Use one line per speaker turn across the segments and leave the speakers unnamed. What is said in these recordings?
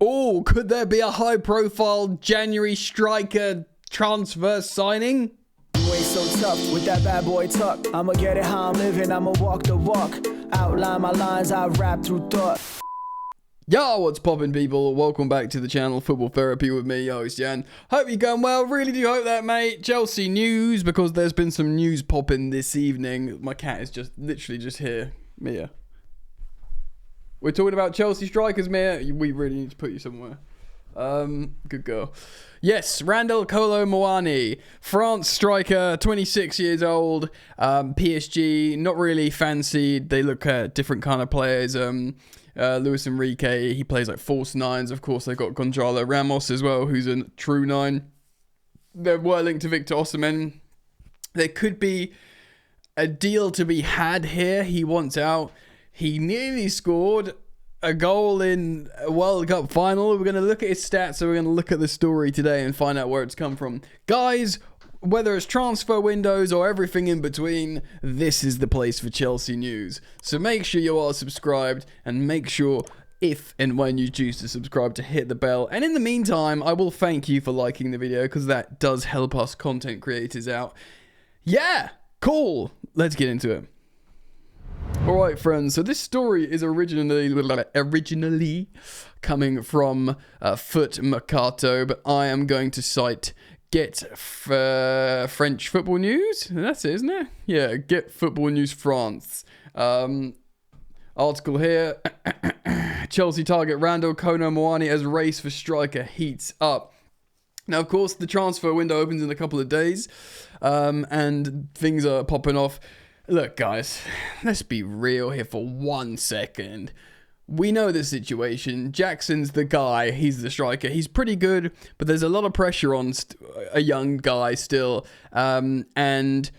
Oh, could there be a high-profile January striker transfer signing?
You ain't so tough with that bad boy tuck. I'ma get it how I'm living, I'ma walk the walk. Outline my lines, I rap through thought.
Yo, what's poppin', people? Welcome back to the channel, Football Therapy with me, yo, it's Jan. Hope you're going well. Really do hope that, mate. Chelsea news, because there's been some news popping this evening. My cat is literally just here. Mia. We're talking about Chelsea strikers, Mia. We really need to put you somewhere. Good girl. Yes, Randall Kolo Muani, France striker, 26 years old. PSG, not really fancied. They look at different kind of players. Luis Enrique, he plays like false nines. Of course, they've got Gonzalo Ramos as well, who's a true nine. They were linked to Victor Osimhen. There could be a deal to be had here. He wants out. He nearly scored a goal in a World Cup final. We're going to look at his stats, so we're going to look at the story today and find out where it's come from. Guys, whether it's transfer windows or everything in between, this is the place for Chelsea news. So make sure you are subscribed, and make sure, if and when you choose to subscribe, to hit the bell. And in the meantime, I will thank you for liking the video, because that does help us content creators out. Yeah, cool. Let's get into it. Alright, friends, so this story is originally coming from Foot Mercato, but I am going to cite Get French Football News. That's it, isn't it? Yeah, Get Football News France. Article here. Chelsea target Randall Kolo Muani as race for striker heats up. Now, of course, the transfer window opens in a couple of days, and things are popping off. Look, guys, let's be real here for 1 second. We know the situation. Jackson's the guy. He's the striker. He's pretty good, but there's a lot of pressure on a young guy still. And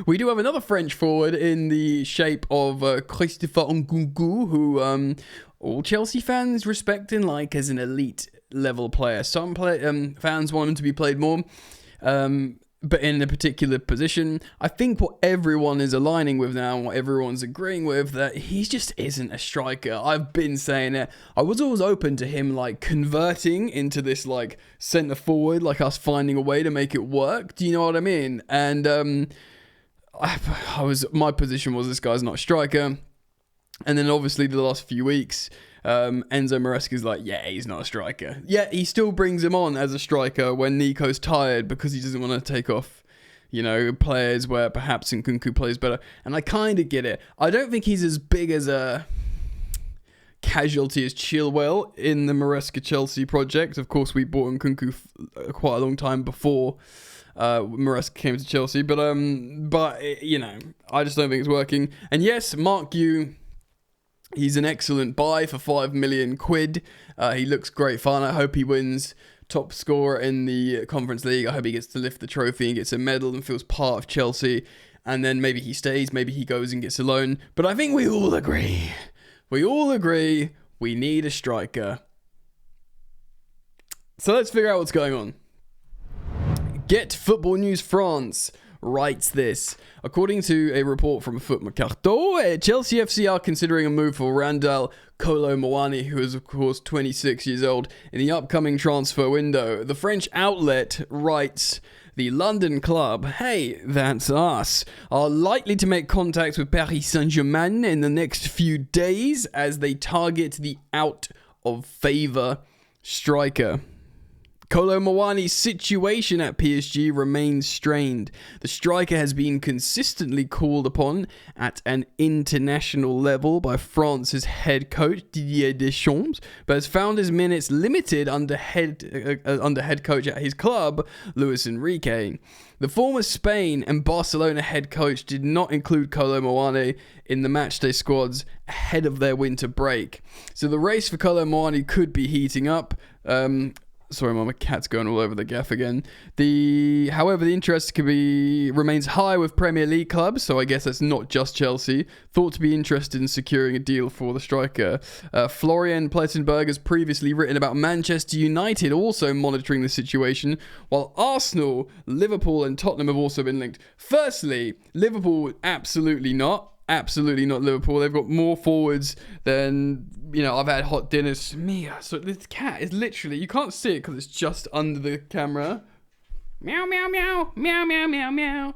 we do have another French forward in the shape of Christopher Nkunku, who all Chelsea fans respect and like as an elite level player. Some fans want him to be played more. But in a particular position, I think what everyone is aligning with now, and what everyone's agreeing with, that he just isn't a striker. I've been saying it. I was always open to him like converting into this like centre forward, like us finding a way to make it work. Do you know what I mean? And my position was, this guy's not a striker. And then obviously the last few weeks, Enzo Maresca's like, yeah, he's not a striker. Yet he still brings him on as a striker when Nico's tired, because he doesn't want to take off, you know, players where perhaps Nkunku plays better. And I kind of get it. I don't think he's as big as a casualty as Chilwell in the Maresca Chelsea project. Of course, we bought Nkunku quite a long time before Maresca came to Chelsea. But you know, I just don't think it's working. And yes, Mark Yu, he's an excellent buy for 5 million quid. He looks great fun. I hope he wins top scorer in the Conference League. I hope he gets to lift the trophy and gets a medal and feels part of Chelsea. And then maybe he stays, maybe he goes and gets a loan. But I think we all agree we need a striker. So let's figure out what's going on. Get Football News France writes this. According to a report from Foot Mercato, Chelsea FC are considering a move for Randall Kolo Muani, who is of course 26 years old, in the upcoming transfer window. The French outlet writes, the London club, hey, that's us, are likely to make contact with Paris Saint-Germain in the next few days as they target the out of favour striker. Kolo Muani's situation at PSG remains strained. The striker has been consistently called upon at an international level by France's head coach Didier Deschamps, but has found his minutes limited under head coach at his club, Luis Enrique. The former Spain and Barcelona head coach did not include Kolo Muani in the matchday squads ahead of their winter break. So the race for Kolo Muani could be heating up. Sorry, my cat's going all over the gaff again. However, the interest remains high with Premier League clubs, so I guess that's not just Chelsea, thought to be interested in securing a deal for the striker. Florian Plettenberg has previously written about Manchester United also monitoring the situation, while Arsenal, Liverpool and Tottenham have also been linked. Firstly, Liverpool absolutely not. Absolutely not Liverpool. They've got more forwards than, I've had hot dinners. Mia. So this cat is literally, you can't see it because it's just under the camera. Meow, meow, meow, meow, meow, meow, meow.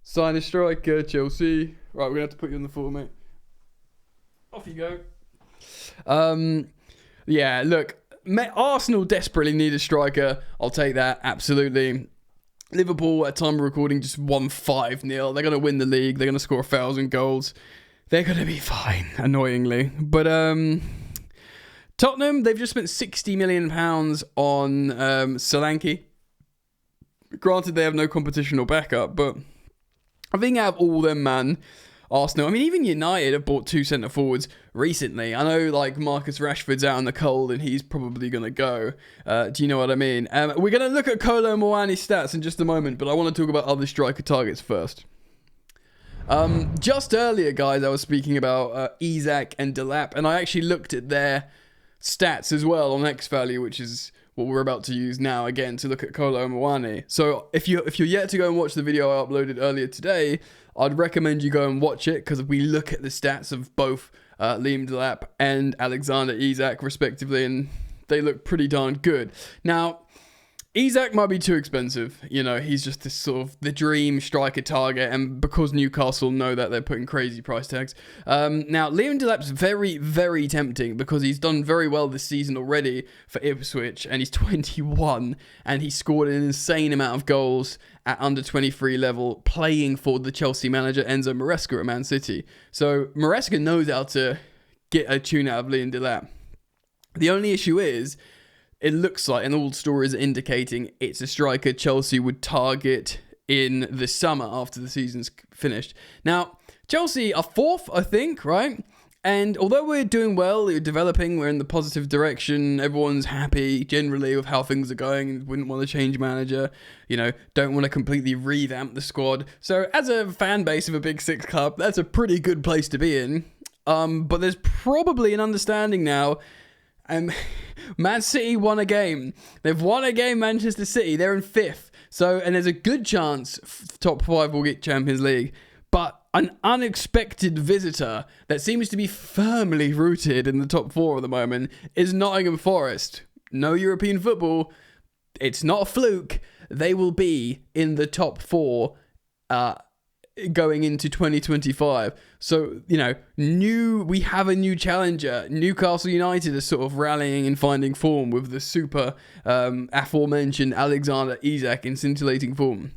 Sign a striker, Chelsea. Right, we're going to have to put you on the floor, mate. Off you go. Yeah, look, Arsenal desperately need a striker. I'll take that, absolutely. Liverpool, at time of recording, just won 5-0. They're going to win the league. They're going to score 1,000 goals. They're going to be fine, annoyingly. But Tottenham, they've just spent £60 million on Solanke. Granted, they have no competition or backup, but I think out of all them, man, Arsenal, I mean, even United have bought 2 centre forwards recently. I know, like, Marcus Rashford's out in the cold and he's probably going to go. Do you know what I mean? We're going to look at Kolo Muani's stats in just a moment, but I want to talk about other striker targets first. Just earlier, guys, I was speaking about Isak and Delap, and I actually looked at their stats as well on X-Value, which is what we're about to use now again to look at Kolo Muani. So if you're yet to go and watch the video I uploaded earlier today, I'd recommend you go and watch it, because we look at the stats of both Liam Delap and Alexander Isak respectively, and they look pretty darn good. Now, Isak might be too expensive. He's just this sort of the dream striker target, and because Newcastle know that, they're putting crazy price tags. Now, Liam Delap's very, very tempting because he's done very well this season already for Ipswich, and he's 21, and he scored an insane amount of goals at under 23 level, playing for the Chelsea manager Enzo Maresca at Man City. So Maresca knows how to get a tune out of Liam Delap. The only issue is, it looks like, and all stories are indicating, it's a striker Chelsea would target in the summer after the season's finished. Now, Chelsea are 4th, I think, right? And although we're doing well, we're developing, we're in the positive direction, everyone's happy generally with how things are going, wouldn't want to change manager, don't want to completely revamp the squad. So as a fan base of a Big Six club, that's a pretty good place to be in. But there's probably an understanding now. Man City won a game. They've won a game, Manchester City. They're in 5th. And there's a good chance top 5 will get Champions League. But an unexpected visitor that seems to be firmly rooted in the top 4 at the moment is Nottingham Forest. No European football. It's not a fluke. They will be in the top 4 going into 2025. So, we have a new challenger. Newcastle United are sort of rallying and finding form with the super aforementioned Alexander Isak in scintillating form.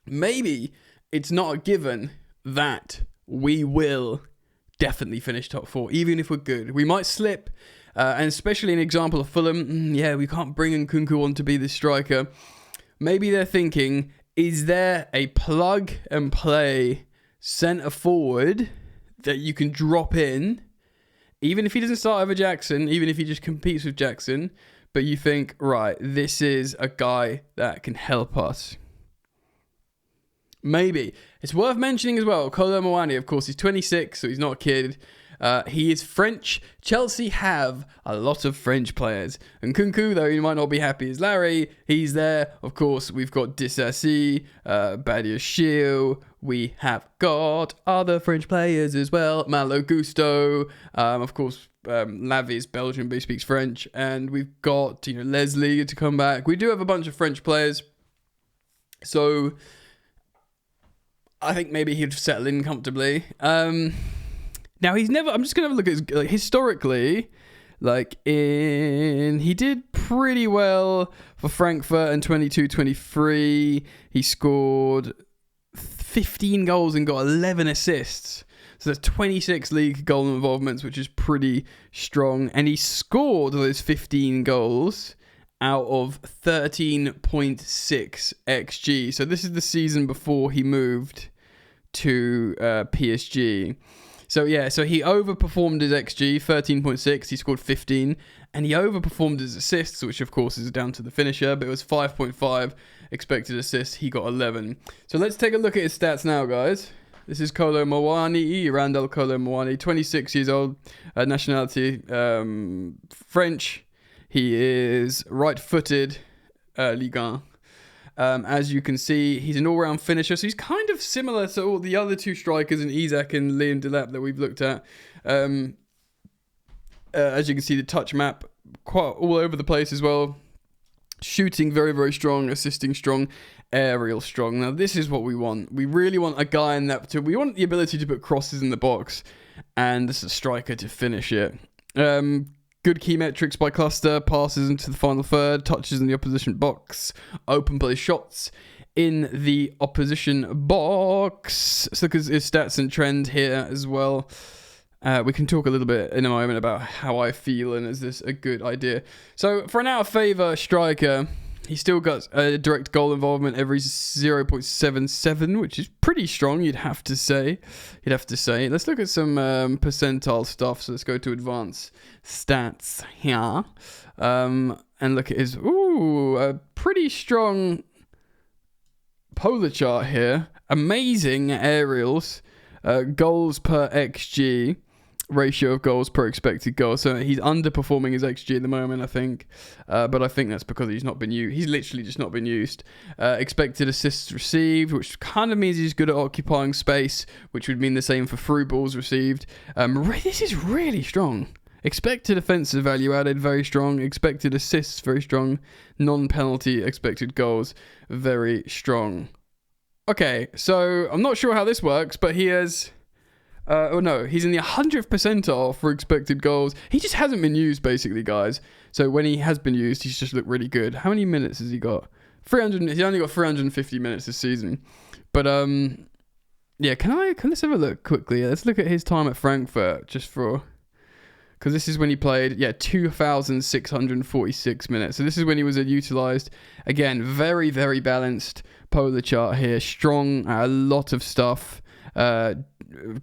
Maybe it's not a given that we will definitely finish top 4, even if we're good. We might slip, and especially an example of Fulham, we can't bring Nkunku on to be the striker. Maybe they're thinking, is there a plug and play centre forward that you can drop in, even if he doesn't start over Jackson, even if he just competes with Jackson, but you think, right, this is a guy that can help us? Maybe. It's worth mentioning as well, Kolo Muani, of course, he's 26, so he's not a kid. He is French. Chelsea have a lot of French players. And Nkunku, though you might not be happy as Larry, he's there. Of course, we've got Disasi, Badiashile. We have got other French players as well. Malo Gusto. Of course, Lavi is Belgian, but he speaks French. And we've got Leslie to come back. We do have a bunch of French players. So I think maybe he'd settle in comfortably. Now, he's never... I'm just going to look at historically, he did pretty well for Frankfurt in 22-23. He scored 15 goals and got 11 assists. So that's 26 league goal involvements, which is pretty strong. And he scored those 15 goals out of 13.6 XG. So this is the season before he moved to PSG. So he overperformed his XG, 13.6, he scored 15, and he overperformed his assists, which of course is down to the finisher, but it was 5.5 expected assists, he got 11. So let's take a look at his stats now, guys. This is Kolo Muani, Randall Kolo Muani, 26 years old, nationality French. He is right-footed, Ligue 1. As you can see, he's an all-round finisher, so he's kind of similar to all the other two strikers in Isak and Liam Delap that we've looked at. As you can see, the touch map quite all over the place as well. Shooting very, very strong, assisting strong, aerial strong. Now, this is what we want. We really want a guy in that. We want the ability to put crosses in the box, and this is a striker to finish it. Good key metrics by cluster, passes into the final third, touches in the opposition box, open play shots in the opposition box. So look at his stats and trend here as well. We can talk a little bit in a moment about how I feel and is this a good idea. So for an out of favour striker, he still got a direct goal involvement every 0.77, which is pretty strong, you'd have to say. Let's look at some percentile stuff. So let's go to advanced stats here. And look at his, a pretty strong polar chart here. Amazing aerials. Goals per XG. Ratio of goals per expected goal. So he's underperforming his XG at the moment, I think. But I think that's because he's not been used. He's literally just not been used. Expected assists received, which kind of means he's good at occupying space, which would mean the same for through balls received. This is really strong. Expected offensive value added, very strong. Expected assists, very strong. Non-penalty expected goals, very strong. Okay, so I'm not sure how this works, but he has... he's in the 100th percentile for expected goals. He just hasn't been used, basically, guys. So when he has been used, he's just looked really good. How many minutes has he got? 300. He only got 350 minutes this season. But yeah, let's have a look quickly. Let's look at his time at Frankfurt, just for, because this is when he played. 2,646 minutes. So this is when he was utilised. Again, very, very balanced polar chart here. Strong, a lot of stuff.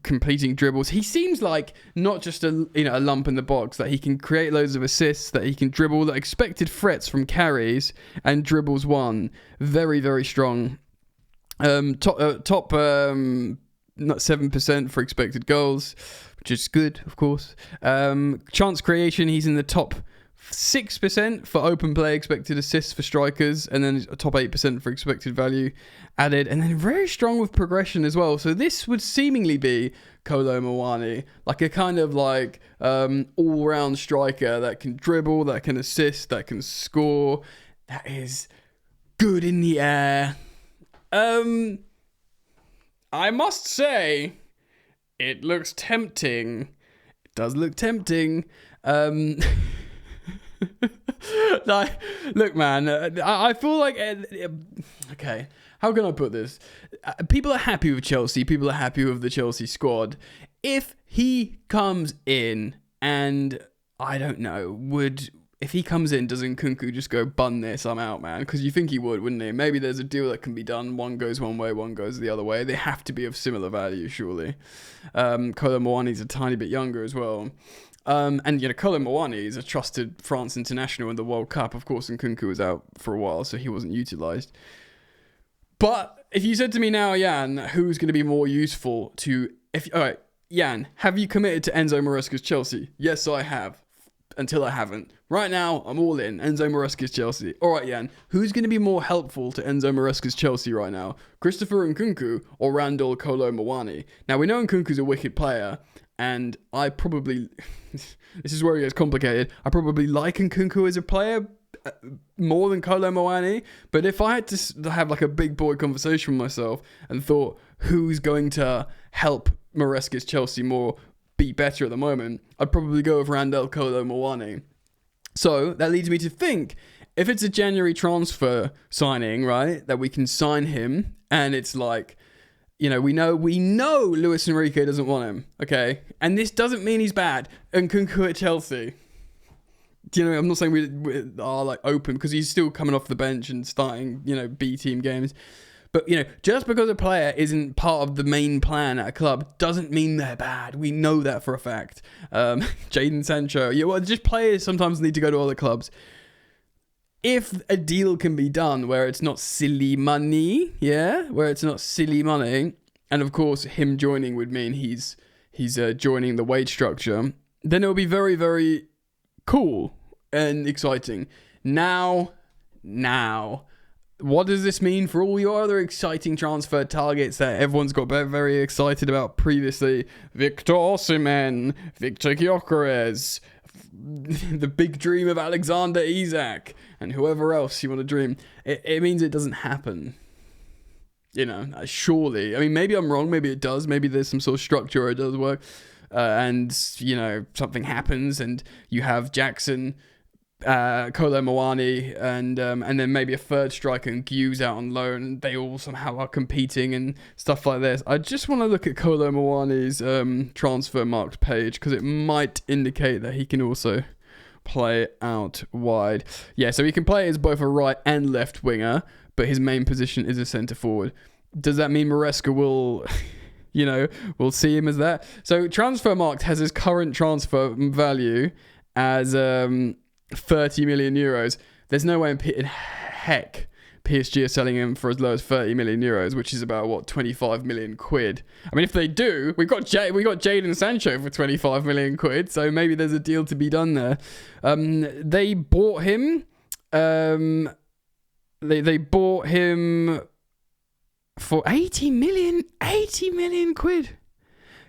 Completing dribbles. He seems like not just a lump in the box, that he can create loads of assists, that he can dribble, that expected threats from carries and dribbles won. Very, very strong. Top 7% for expected goals, which is good, of course. Chance creation, he's in the top 6% for open play expected assists for strikers, and then a top 8% for expected value added, and then very strong with progression as well. So this would seemingly be Kolo Muani, like a kind of like all-round striker that can dribble, that can assist, that can score, that is good in the air. I must say, it looks tempting. It does look tempting. Like, look, man, I feel like, okay, how can I put this? People are happy with Chelsea. People are happy with the Chelsea squad. If he comes in, and I don't know, if he comes in, does Nkunku just go, bun this, I'm out, man? Because you think he would, wouldn't he? Maybe there's a deal that can be done. One goes one way, one goes the other way. They have to be of similar value, surely. Kolo Muani's a tiny bit younger as well. And, Kolo Muani is a trusted France international in the World Cup. Of course, Nkunku was out for a while, so he wasn't utilised. But if you said to me now, Jan, who's going to be more useful to... All right, Jan, have you committed to Enzo Maresca's Chelsea? Yes, I have. Until I haven't. Right now, I'm all in. Enzo Maresca's Chelsea. All right, Jan, who's going to be more helpful to Enzo Maresca's Chelsea right now? Christopher Nkunku or Randall Kolo Muani? Now, we know Nkunku's a wicked player, and I probably... this is where it gets complicated. I probably like Nkunku as a player more than Kolo Muani, but if I had to have like a big boy conversation with myself and thought who's going to help Maresca's Chelsea more be better at the moment, I'd probably go with Randall Kolo Muani. So that leads me to think, if it's a January transfer signing, right, that we can sign him, and it's like, we know Luis Enrique doesn't want him, okay? And this doesn't mean he's bad. Nkunku at Chelsea. I'm not saying we are like open, because he's still coming off the bench and starting, B team games. But, just because a player isn't part of the main plan at a club doesn't mean they're bad. We know that for a fact. Jadon Sancho. Just players sometimes need to go to other clubs. If a deal can be done where it's not silly money, and of course him joining would mean he's joining the wage structure, then it'll be very, very cool and exciting. Now, what does this mean for all your other exciting transfer targets that everyone's got very, very excited about previously? Victor Osimhen, Victor Gyökeres, the big dream of Alexander Isak, and whoever else you want to dream. It means it doesn't happen. Surely. I mean, maybe I'm wrong. Maybe it does. Maybe there's some sort of structure where it does work. And something happens and you have Jackson, Kolo Muani, and then maybe a third striker and Hughes out on loan, and they all somehow are competing and stuff like this. I just want to look at Kolo Muani's transfer marked page, because it might indicate that he can also play out wide. Yeah, so he can play as both a right and left winger, but his main position is a centre forward. Does that mean Maresca will... we'll see him as that? So Transfermarkt has his current transfer value as 30 million euros. There's no way in heck PSG are selling him for as low as 30 million euros, which is about 25 million quid. I mean, if they do, we got Jadon Sancho for 25 million quid, so maybe there's a deal to be done there. They bought him. They bought him for 80 million quid.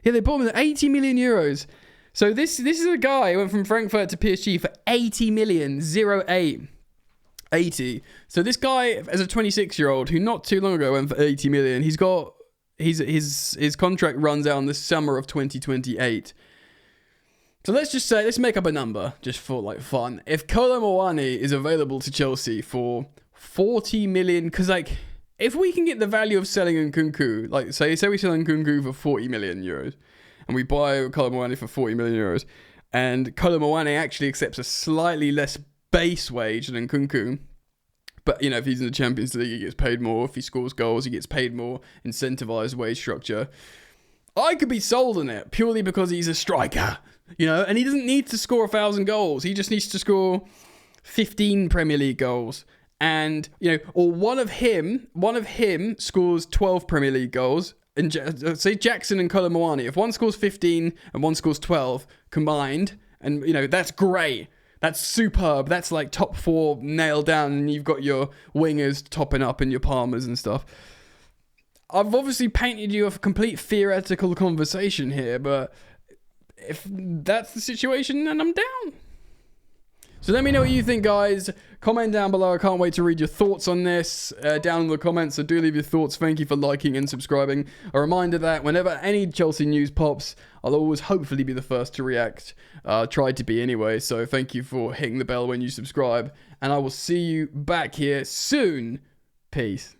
Yeah, they bought him at 80 million euros. So this is a guy who went from Frankfurt to PSG for 80 million, 80. So this guy, as a 26-year-old, who not too long ago went for 80 million, his contract runs out in the summer of 2028. So let's make up a number just for fun. If Kolo Muani is available to Chelsea for 40 million, because if we can get the value of selling Nkunku, say we sell Nkunku for 40 million euros, and we buy Kolo Muani for 40 million euros, and Kolo Muani actually accepts a slightly less base wage than Nkunku, but if he's in the Champions League, he gets paid more. If he scores goals, he gets paid more. Incentivized wage structure. I could be sold on it purely because he's a striker, and he doesn't need to score 1,000 goals. He just needs to score 15 Premier League goals. And, or one of him scores 12 Premier League goals. And say Jackson and Kolo Muani, if one scores 15 and one scores 12 combined, and, that's great. That's superb. That's top four nailed down, and you've got your wingers topping up and your Palmers and stuff. I've obviously painted you a complete theoretical conversation here, but if that's the situation, then I'm down. So let me know what you think, guys. Comment down below. I can't wait to read your thoughts on this down in the comments. So do leave your thoughts. Thank you for liking and subscribing. A reminder that whenever any Chelsea news pops, I'll always hopefully be the first to react. Try to be anyway. So thank you for hitting the bell when you subscribe. And I will see you back here soon. Peace.